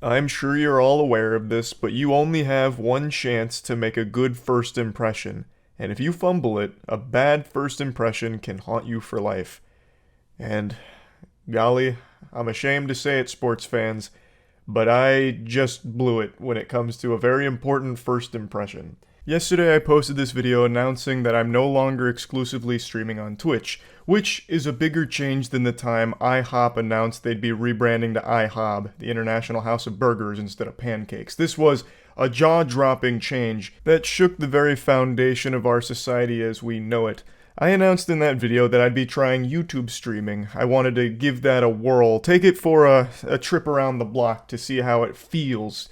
I'm sure you're all aware of this, but you only have one chance to make a good first impression. And if you fumble it, a bad first impression can haunt you for life. And golly, I'm ashamed to say it, sports fans, but I just blew it when it comes to a very important first impression. Yesterday I posted this video announcing that I'm no longer exclusively streaming on Twitch, which is a bigger change than the time IHOP announced they'd be rebranding to IHOB, the International House of Burgers, instead of pancakes. This was a jaw-dropping change that shook the very foundation of our society as we know it. I announced in that video that I'd be trying YouTube streaming. I wanted to give that a whirl, take it for a trip around the block to see how it feels.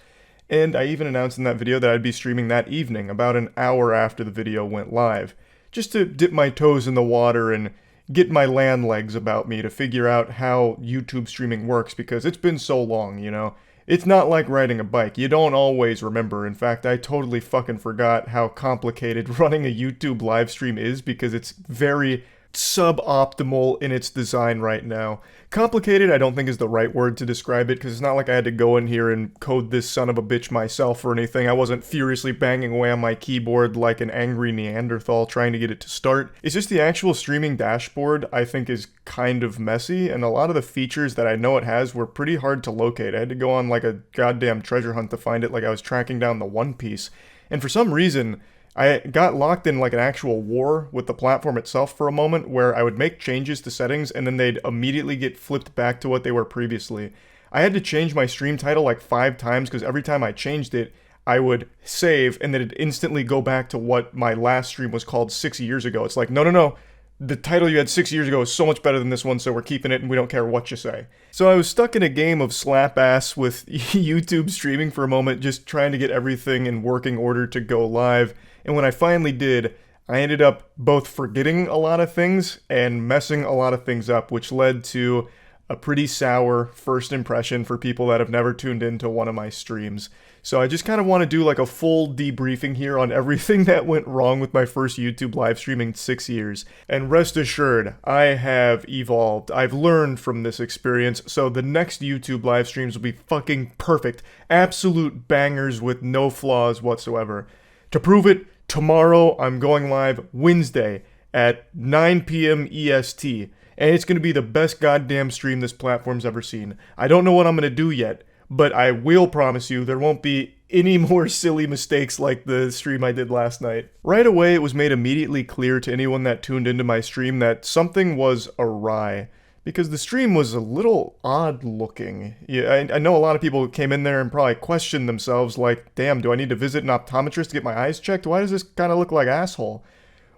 And I even announced in that video that I'd be streaming that evening, about an hour after the video went live, just to dip my toes in the water and get my land legs about me to figure out how YouTube streaming works, because it's been so long, you know? It's not like riding a bike. You don't always remember. In fact, I totally fucking forgot how complicated running a YouTube live stream is, because it's very suboptimal in its design right now. Complicated, I don't think is the right word to describe it, because it's not like I had to go in here and code this son of a bitch myself or anything. I wasn't furiously banging away on my keyboard like an angry Neanderthal trying to get it to start. It's just the actual streaming dashboard I think is kind of messy, and a lot of the features that I know it has were pretty hard to locate. I had to go on like a goddamn treasure hunt to find it, like I was tracking down the One Piece. And for some reason, I got locked in like an actual war with the platform itself for a moment, where I would make changes to settings and then they'd immediately get flipped back to what they were previously. I had to change my stream title like 5 times, because every time I changed it, I would save and then it'd instantly go back to what my last stream was called 6 years ago. It's like, no. The title you had 6 years ago is so much better than this one, so we're keeping it and we don't care what you say. So I was stuck in a game of slap ass with YouTube streaming for a moment, just trying to get everything in working order to go live. And when I finally did, I ended up both forgetting a lot of things and messing a lot of things up, which led to a pretty sour first impression for people that have never tuned into one of my streams. So I just kind of want to do like a full debriefing here on everything that went wrong with my first YouTube live stream in 6 years. And rest assured, I have evolved. I've learned from this experience, so the next YouTube live streams will be fucking perfect. Absolute bangers with no flaws whatsoever. To prove it, tomorrow I'm going live Wednesday at 9 p.m. EST. And it's going to be the best goddamn stream this platform's ever seen. I don't know what I'm going to do yet, but I will promise you there won't be any more silly mistakes like the stream I did last night. Right away, it was made immediately clear to anyone that tuned into my stream that something was awry, because the stream was a little odd looking. Yeah, I know a lot of people came in there and probably questioned themselves like, damn, do I need to visit an optometrist to get my eyes checked? Why does this kind of look like asshole?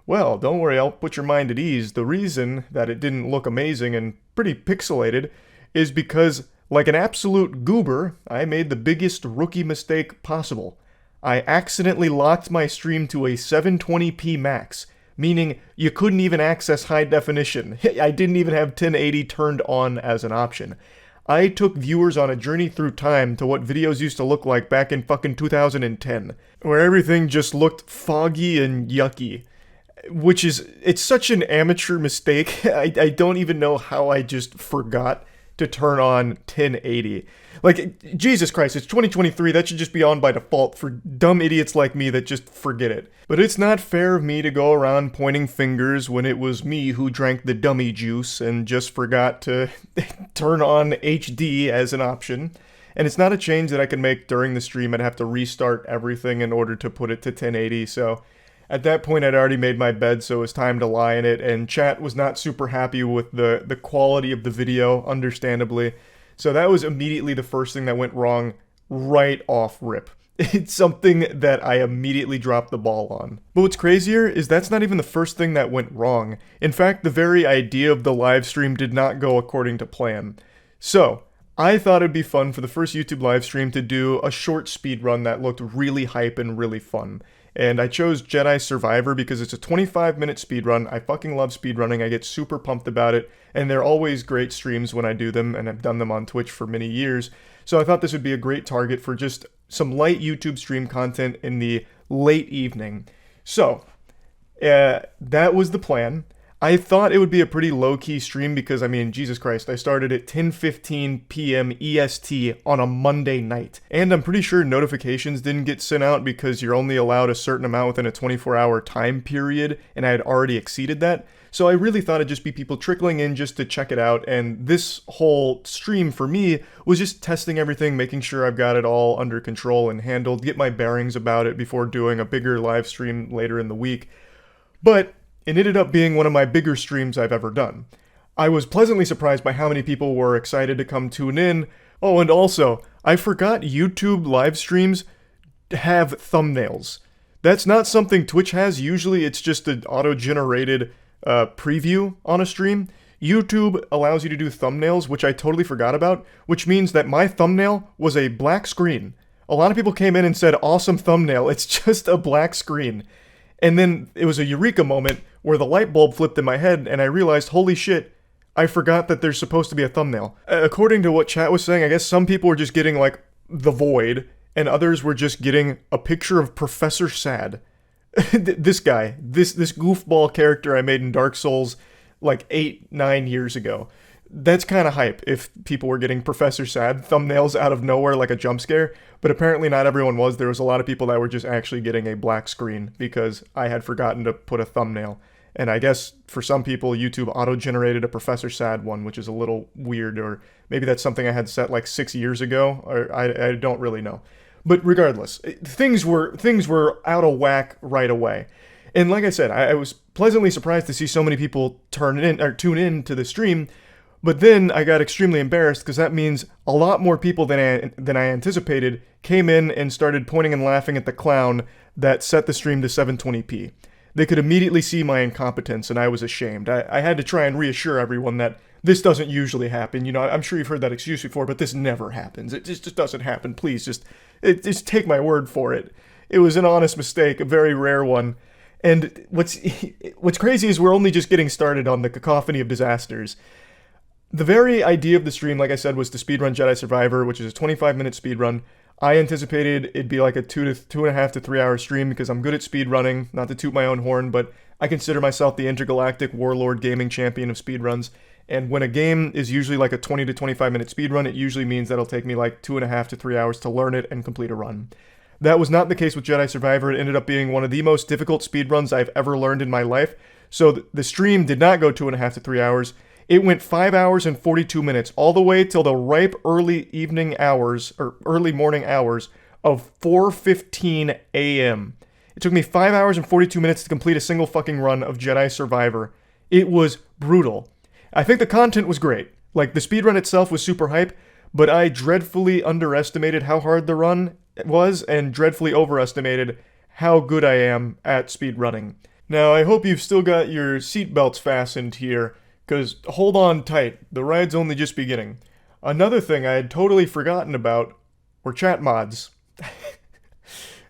Well, don't worry, I'll put your mind at ease. The reason that it didn't look amazing and pretty pixelated is because, like an absolute goober, I made the biggest rookie mistake possible. I accidentally locked my stream to a 720p max, meaning you couldn't even access high definition. I didn't even have 1080 turned on as an option. I took viewers on a journey through time to what videos used to look like back in fucking 2010, where everything just looked foggy and yucky. Which is, it's such an amateur mistake. I don't even know how I just forgot to turn on 1080. Like, Jesus Christ, it's 2023, that should just be on by default for dumb idiots like me that just forget it. But it's not fair of me to go around pointing fingers when it was me who drank the dummy juice and just forgot to turn on HD as an option. And it's not a change that I can make during the stream. I'd have to restart everything in order to put it to 1080, so at that point, I'd already made my bed, so it was time to lie in it, and chat was not super happy with the quality of the video, understandably. So that was immediately the first thing that went wrong right off rip. It's something that I immediately dropped the ball on. But what's crazier is that's not even the first thing that went wrong. In fact, the very idea of the live stream did not go according to plan. So, I thought it'd be fun for the first YouTube live stream to do a short speed run that looked really hype and really fun. And I chose Jedi Survivor because it's a 25-minute speedrun. I fucking love speedrunning. I get super pumped about it. And they're always great streams when I do them, and I've done them on Twitch for many years. So I thought this would be a great target for just some light YouTube stream content in the late evening. So, that was the plan. I thought it would be a pretty low-key stream because, I mean, Jesus Christ, I started at 10:15 p.m. EST on a Monday night. And I'm pretty sure notifications didn't get sent out because you're only allowed a certain amount within a 24-hour time period, and I had already exceeded that. So I really thought it'd just be people trickling in just to check it out, and this whole stream for me was just testing everything, making sure I've got it all under control and handled, get my bearings about it before doing a bigger live stream later in the week. But it ended up being one of my bigger streams I've ever done. I was pleasantly surprised by how many people were excited to come tune in. Oh, and also, I forgot YouTube live streams have thumbnails. That's not something Twitch has. Usually it's just an auto-generated preview on a stream. YouTube allows you to do thumbnails, which I totally forgot about, which means that my thumbnail was a black screen. A lot of people came in and said, awesome thumbnail. It's just a black screen. And then it was a eureka moment where the light bulb flipped in my head and I realized, holy shit, I forgot that there's supposed to be a thumbnail. According to what chat was saying, I guess some people were just getting like the void and others were just getting a picture of Professor Sad. This guy, this goofball character I made in Dark Souls like 8-9 years ago. That's kind of hype if people were getting Professor Sad thumbnails out of nowhere like a jump scare, but apparently not everyone was. There was a lot of people that were just actually getting a black screen because I had forgotten to put a thumbnail. And I guess for some people, YouTube auto-generated a Professor Sad one, which is a little weird, or maybe that's something I had set like 6 years ago, or I don't really know. But regardless, things were out of whack right away. And like I said, I was pleasantly surprised to see so many people tune in to the stream. But then I got extremely embarrassed because that means a lot more people than I anticipated came in and started pointing and laughing at the clown that set the stream to 720p. They could immediately see my incompetence and I was ashamed. I had to try and reassure everyone that this doesn't usually happen. You know, I'm sure you've heard that excuse before, but this never happens. It just doesn't happen. Please just take my word for it. It was an honest mistake, a very rare one. And what's crazy is we're only just getting started on the cacophony of disasters. The very idea of the stream, like I said, was to speedrun Jedi Survivor, which is a 25-minute speedrun. I anticipated it'd be like a 2.5 to 3 hour stream because I'm good at speedrunning, not to toot my own horn, but I consider myself the intergalactic warlord gaming champion of speedruns. And when a game is usually like a 20 to 25 minute speedrun, it usually means that it'll take me like 2.5 to 3 hours to learn it and complete a run. That was not the case with Jedi Survivor. It ended up being one of the most difficult speedruns I've ever learned in my life. So the stream did not go 2.5 to 3 hours. It went 5 hours and 42 minutes, all the way till the ripe early evening hours, or early morning hours of 4:15 a.m. It took me 5 hours and 42 minutes to complete a single fucking run of Jedi Survivor. It was brutal. I think the content was great. Like, the speedrun itself was super hype, but I dreadfully underestimated how hard the run was, and dreadfully overestimated how good I am at speedrunning. Now, I hope you've still got your seatbelts fastened here, because hold on tight, the ride's only just beginning. Another thing I had totally forgotten about were chat mods.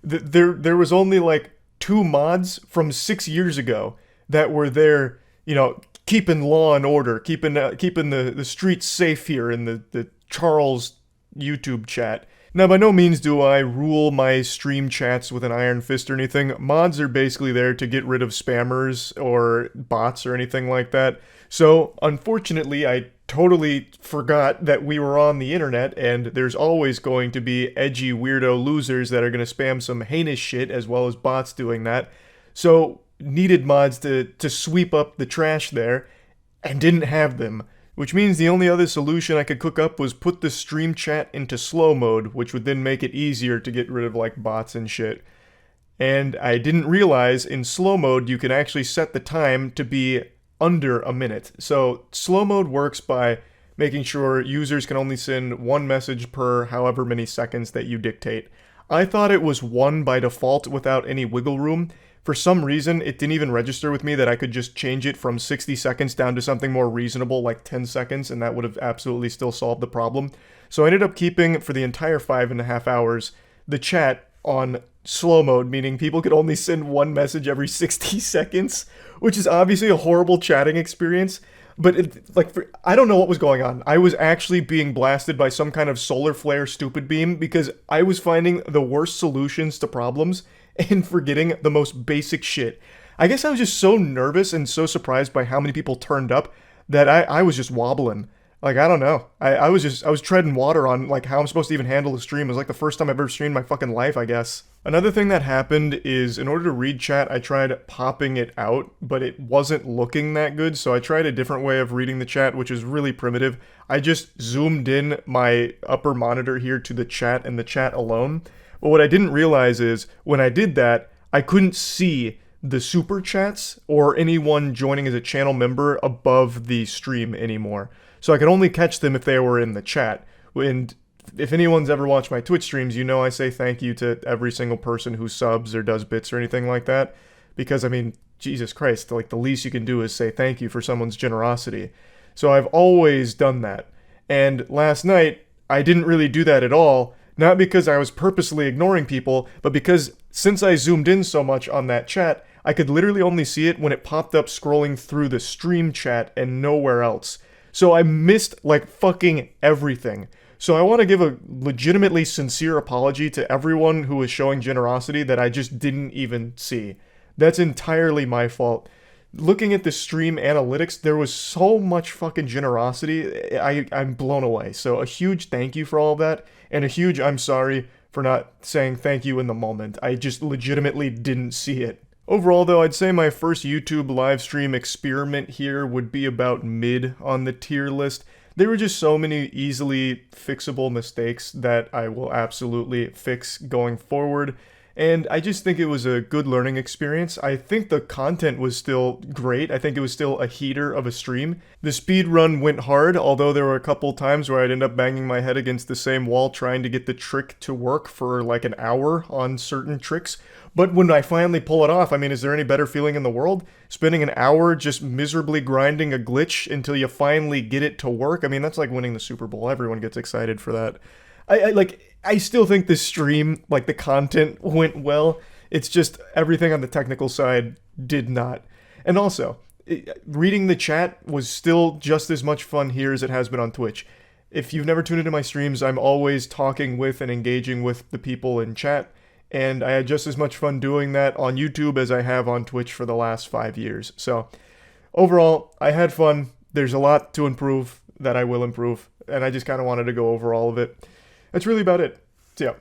There was only like 2 mods from 6 years ago that were there, you know, keeping law and order, keeping the streets safe here in the Charles YouTube chat. Now, by no means do I rule my stream chats with an iron fist or anything. Mods are basically there to get rid of spammers or bots or anything like that. So, unfortunately, I totally forgot that we were on the internet, and there's always going to be edgy weirdo losers that are going to spam some heinous shit, as well as bots doing that. So, needed mods to sweep up the trash there, and didn't have them. Which means the only other solution I could cook up was put the stream chat into slow mode, which would then make it easier to get rid of like bots and shit. And I didn't realize in slow mode you can actually set the time to be under a minute. So slow mode works by making sure users can only send 1 message per however many seconds that you dictate. I thought it was 1 by default without any wiggle room. For some reason, it didn't even register with me that I could just change it from 60 seconds down to something more reasonable like 10 seconds, and that would have absolutely still solved the problem. So I ended up keeping, for the entire 5.5 hours, the chat on slow mode, meaning people could only send 1 message every 60 seconds, which is obviously a horrible chatting experience. But I don't know what was going on. I was actually being blasted by some kind of solar flare stupid beam because I was finding the worst solutions to problems and forgetting the most basic shit. I guess I was just so nervous and so surprised by how many people turned up that I was just wobbling. Like, I don't know. I was treading water on like how I'm supposed to even handle a stream. It was like the first time I've ever streamed in my fucking life, I guess. Another thing that happened is in order to read chat, I tried popping it out, but it wasn't looking that good, so I tried a different way of reading the chat, which is really primitive. I just zoomed in my upper monitor here to the chat and the chat alone. But what I didn't realize is when I did that, I couldn't see the super chats or anyone joining as a channel member above the stream anymore. So I could only catch them if they were in the chat. And if anyone's ever watched my Twitch streams, you know I say thank you to every single person who subs or does bits or anything like that. Because, I mean, Jesus Christ, like the least you can do is say thank you for someone's generosity. So I've always done that. And last night, I didn't really do that at all. Not because I was purposely ignoring people, but because since I zoomed in so much on that chat, I could literally only see it when it popped up scrolling through the stream chat and nowhere else. So I missed like fucking everything. So I want to give a legitimately sincere apology to everyone who was showing generosity that I just didn't even see. That's entirely my fault. Looking at the stream analytics, there was so much fucking generosity. I'm blown away. So a huge thank you for all of that, and a huge I'm sorry for not saying thank you in the moment. I just legitimately didn't see it. Overall, though, I'd say my first YouTube live stream experiment here would be about mid on the tier list. There were just so many easily fixable mistakes that I will absolutely fix going forward. And I just think it was a good learning experience. I think the content was still great. I think it was still a heater of a stream. The speed run went hard, although there were a couple times where I'd end up banging my head against the same wall trying to get the trick to work for like an hour on certain tricks. But when I finally pull it off, I mean, is there any better feeling in the world? Spending an hour just miserably grinding a glitch until you finally get it to work? I mean, that's like winning the Super Bowl. Everyone gets excited for that. I still think this stream, like the content went well. It's just everything on the technical side did not. And also, reading the chat was still just as much fun here as it has been on Twitch. If you've never tuned into my streams, I'm always talking with and engaging with the people in chat. And I had just as much fun doing that on YouTube as I have on Twitch for the last 5 years. So overall, I had fun. There's a lot to improve that I will improve. And I just kind of wanted to go over all of it. That's really about it. So yeah,